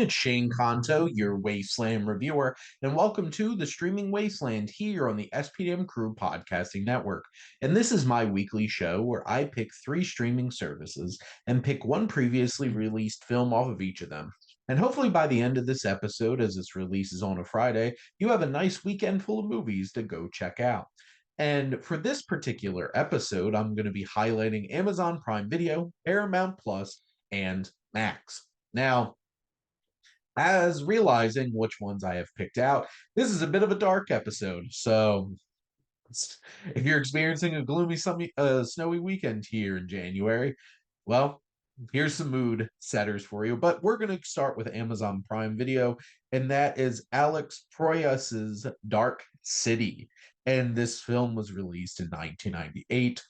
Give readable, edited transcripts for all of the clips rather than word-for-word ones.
It's Shane Conto, your Wasteland reviewer, and welcome to the Streaming Wasteland here on the SPM Crew Podcasting Network. And this is my weekly show where I pick three streaming services and pick one previously released film off of each of them. And hopefully by the end of this episode, as this releases on a Friday, you have a nice weekend full of movies to go check out. And for this particular episode, I'm going to be highlighting Amazon Prime Video, Paramount Plus, and Max. Now, as realizing which ones I have picked out, this is a bit of a dark episode. So, if you're experiencing a gloomy, snowy weekend here in January, well, here's some mood setters for you. But we're going to start with Amazon Prime Video, and that is Alex Proyas's Dark City. And this film was released in 1998.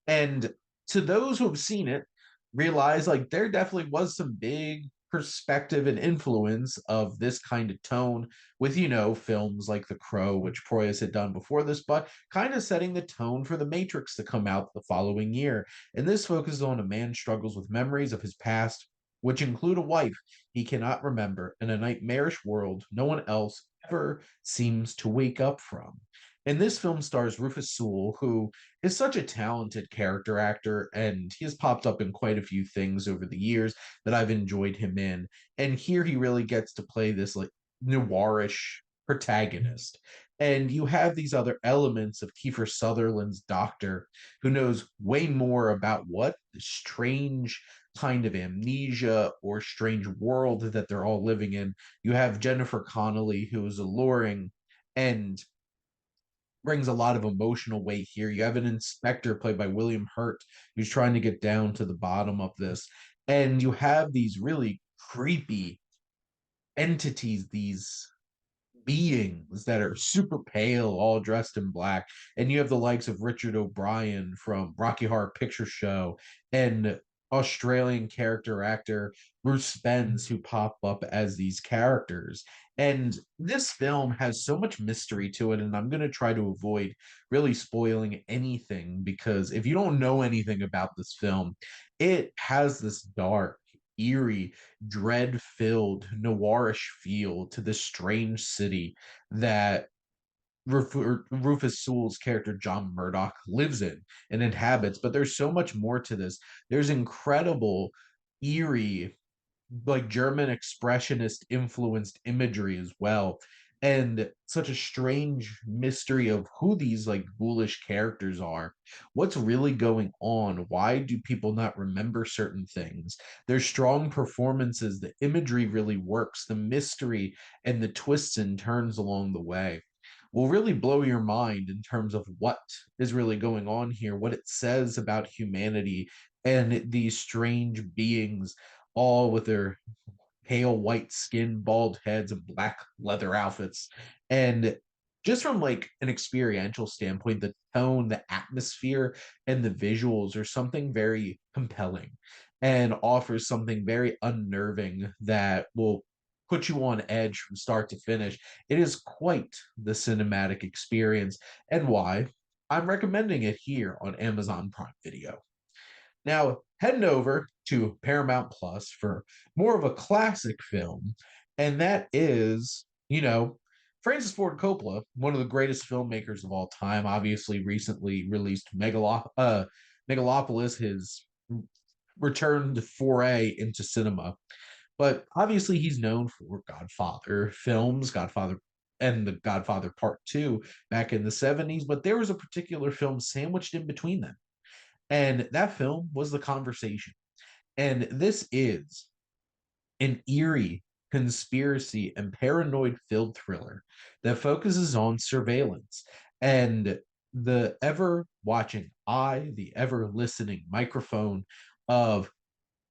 And to those who have seen it, realize like there definitely was some big perspective and influence of this kind of tone with, films like The Crow, which Proyas had done before this, but kind of setting the tone for The Matrix to come out the following year. And this focuses on a man struggles with memories of his past, which include a wife he cannot remember in a nightmarish world no one else ever seems to wake up from. And this film stars Rufus Sewell, who is such a talented character actor, and he has popped up in quite a few things over the years that I've enjoyed him in. And here he really gets to play this like noirish protagonist. And you have these other elements of Kiefer Sutherland's doctor, who knows way more about what the strange kind of amnesia or strange world that they're all living in. You have Jennifer Connelly, who is alluring and brings a lot of emotional weight here. You have an inspector played by William Hurt who's trying to get down to the bottom of this. And you have these really creepy entities, these beings that are super pale, all dressed in black. And you have the likes of Richard O'Brien from Rocky Horror Picture Show and Australian character actor Bruce Spence who pop up as these characters. And this film has so much mystery to it, and I'm going to try to avoid really spoiling anything because if you don't know anything about this film, it has this dark, eerie, dread filled, noirish feel to this strange city that Rufus Sewell's character John Murdoch lives in and inhabits. But there's so much more to this. There's incredible, eerie, like German expressionist influenced imagery as well. And such a strange mystery of who these like ghoulish characters are. What's really going on? Why do people not remember certain things? There's strong performances. The imagery really works. The mystery and the twists and turns along the way will really blow your mind in terms of what is really going on here, what it says about humanity and these strange beings all with their pale white skin, bald heads, and black leather outfits. And just from like an experiential standpoint, the tone, the atmosphere, and the visuals are something very compelling and offers something very unnerving that will put you on edge from start to finish. It is quite the cinematic experience, and why I'm recommending it here on Amazon Prime Video. Now, heading over to Paramount Plus for more of a classic film, and that is, Francis Ford Coppola, one of the greatest filmmakers of all time, obviously recently released Megalopolis, his returned foray into cinema. But obviously, he's known for Godfather films, Godfather and The Godfather Part 2 back in the 70s, but there was a particular film sandwiched in between them. And that film was The Conversation. And this is an eerie conspiracy and paranoid filled thriller that focuses on surveillance and the ever watching eye, the ever listening microphone of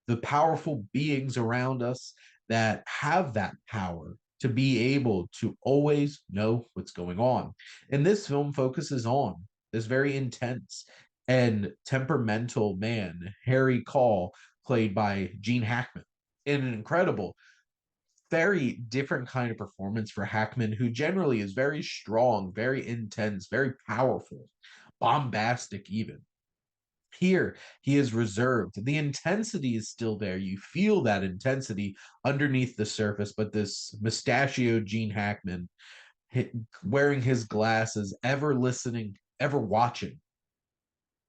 the powerful beings around us that have that power to be able to always know what's going on. And this film focuses on this very intense and temperamental man, Harry Call, played by Gene Hackman, in an incredible, very different kind of performance for Hackman, who generally is very strong, very intense, very powerful, bombastic, even. Here, he is reserved. The intensity is still there. You feel that intensity underneath the surface, but this mustachioed Gene Hackman, wearing his glasses, ever listening, ever watching,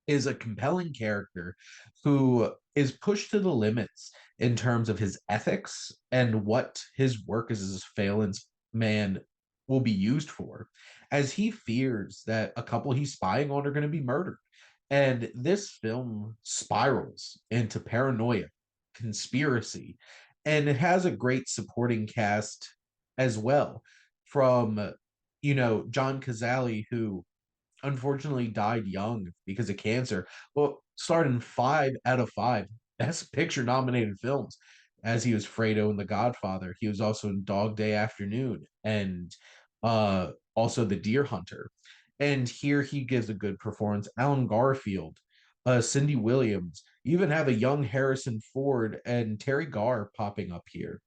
is a compelling character who is pushed to the limits in terms of his ethics and what his work as a surveillance man will be used for, as he fears that a couple he's spying on are going to be murdered. And this film spirals into paranoia, conspiracy, and it has a great supporting cast as well. From, John Cazale, who unfortunately died young because of cancer. Well, starred in 5 out of 5 Best Picture nominated films, as he was Fredo in The Godfather. He was also in Dog Day Afternoon and also The Deer Hunter. And here he gives a good performance. Alan Garfield, Cindy Williams, you even have a young Harrison Ford and Terry Garr popping up here.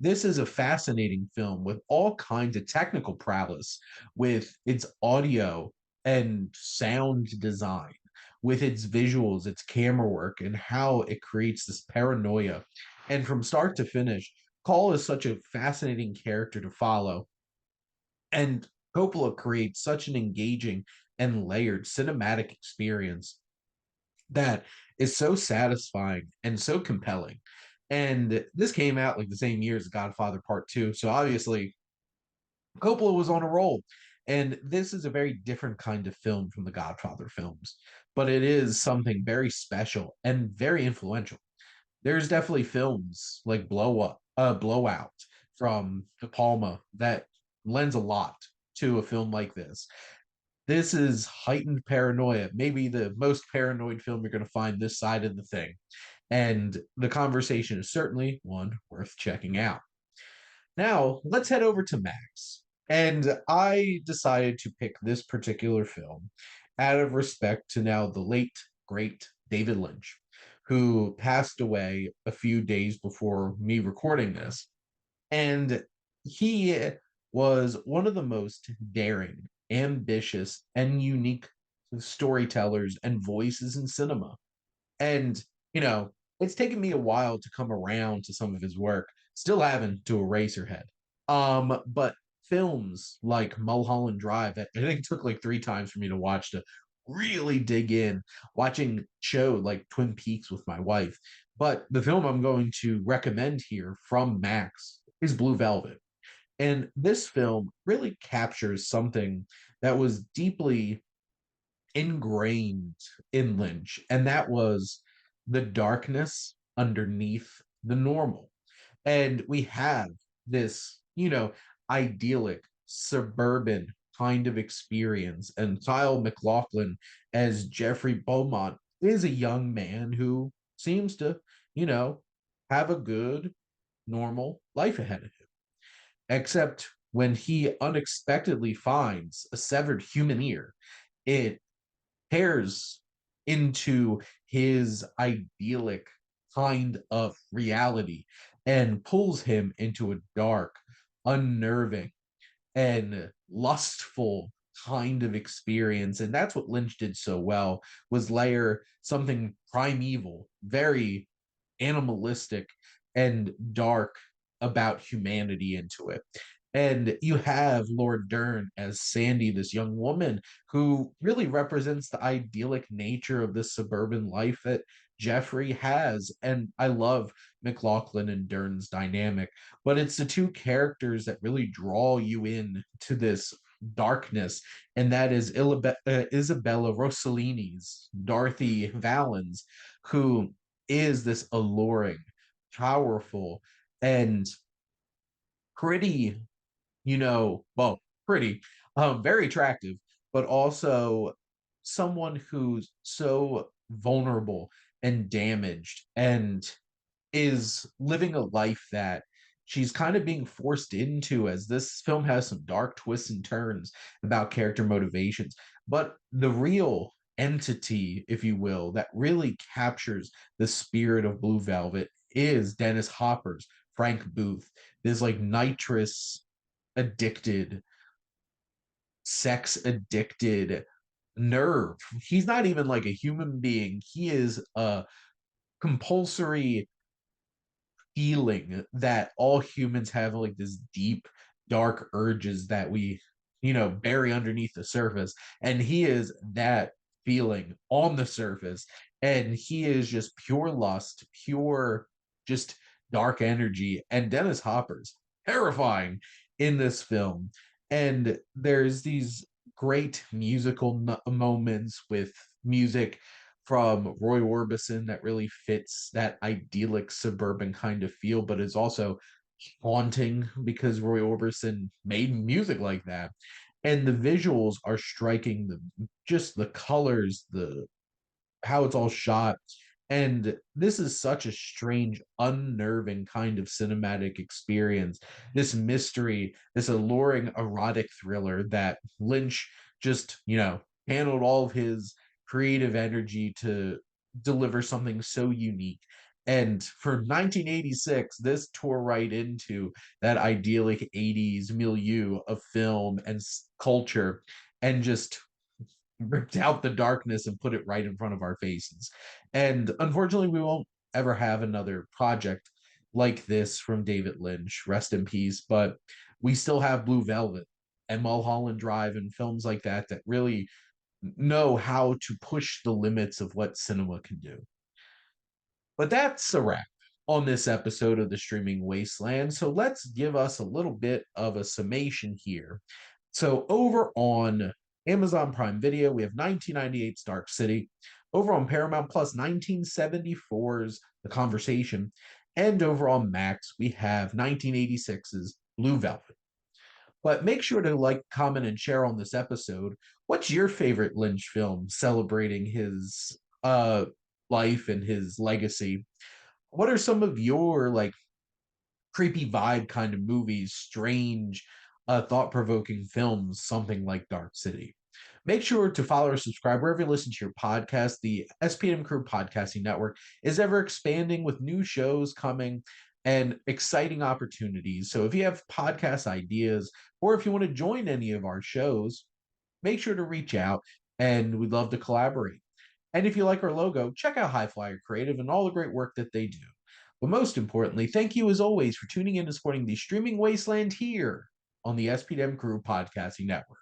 This is a fascinating film with all kinds of technical prowess, with its audio and sound design, with its visuals, its camera work, and how it creates this paranoia. And from start to finish, Call is such a fascinating character to follow. And Coppola creates such an engaging and layered cinematic experience that is so satisfying and so compelling. And this came out like the same year as Godfather Part 2. So obviously, Coppola was on a roll. And this is a very different kind of film from the Godfather films, but it is something very special and very influential. There's definitely films like Blowout from De Palma that lends a lot to a film like this. This is heightened paranoia, maybe the most paranoid film you're going to find this side of the thing. And the conversation is certainly one worth checking out. Now, let's head over to Max. And I decided to pick this particular film out of respect to now the late, great David Lynch, who passed away a few days before me recording this. And he was one of the most daring, ambitious, and unique storytellers and voices in cinema. And, you know, it's taken me a while to come around to some of his work, still haven't to Eraserhead. But films like Mulholland Drive, I think it took like 3 times for me to watch to really dig in, watching show like Twin Peaks with my wife. But the film I'm going to recommend here from Max is Blue Velvet. And this film really captures something that was deeply ingrained in Lynch, and that was the darkness underneath the normal. And we have this, idyllic suburban kind of experience. And Kyle MacLachlan as Jeffrey Beaumont is a young man who seems to, you know, have a good, normal life ahead of him. Except when he unexpectedly finds a severed human ear, it tears into his idyllic kind of reality and pulls him into a dark, unnerving, and lustful kind of experience. And that's what Lynch did so well, was layer something primeval, very animalistic and dark about humanity into it. And you have Lord Dern as Sandy, this young woman who really represents the idyllic nature of this suburban life that Jeffrey has. And I love MacLachlan and Dern's dynamic, but it's the two characters that really draw you in to this darkness, and that is Isabella Rossellini's Dorothy Valens, who is this alluring, powerful, and pretty, well, pretty, very attractive, but also someone who's so vulnerable and damaged and is living a life that she's kind of being forced into, as this film has some dark twists and turns about character motivations. But the real entity, if you will, that really captures the spirit of Blue Velvet is Dennis Hopper's Frank Booth, this like nitrous addicted, sex addicted nerve. He's not even like a human being. He is a compulsory feeling that all humans have, like this deep dark urges that we bury underneath the surface, and he is that feeling on the surface, and he is just pure lust, pure just dark energy. And Dennis Hopper's terrifying in this film, and there's these great musical moments with music from Roy Orbison that really fits that idyllic suburban kind of feel, but is also haunting because Roy Orbison made music like that. And the visuals are striking, just the colors, the how it's all shot. And this is such a strange, unnerving kind of cinematic experience. This mystery, this alluring erotic thriller that Lynch just, handled all of his creative energy to deliver something so unique. And for 1986, this tore right into that idyllic 80s milieu of film and culture, and just ripped out the darkness and put it right in front of our faces. And unfortunately, we won't ever have another project like this from David Lynch. Rest in peace. But we still have Blue Velvet and Mulholland Drive and films like that that really know how to push the limits of what cinema can do. But that's a wrap on this episode of the Streaming Wasteland. So let's give us a little bit of a summation here. So over on Amazon Prime Video, we have 1998's Dark City. Over on Paramount Plus, 1974's The Conversation. And over on Max, we have 1986's Blue Velvet. But make sure to like, comment, and share on this episode. What's your favorite Lynch film celebrating his life and his legacy? What are some of your like creepy vibe kind of movies, strange, thought-provoking films, something like Dark City? Make sure to follow or subscribe wherever you listen to your podcast. The SPM Crew Podcasting Network is ever expanding with new shows coming and exciting opportunities. So if you have podcast ideas or if you want to join any of our shows, make sure to reach out, and we'd love to collaborate. And if you like our logo, check out HiFlyer Creative and all the great work that they do. But most importantly, thank you as always for tuning in and supporting the Streaming Wasteland here on the SPM Crew Podcasting Network.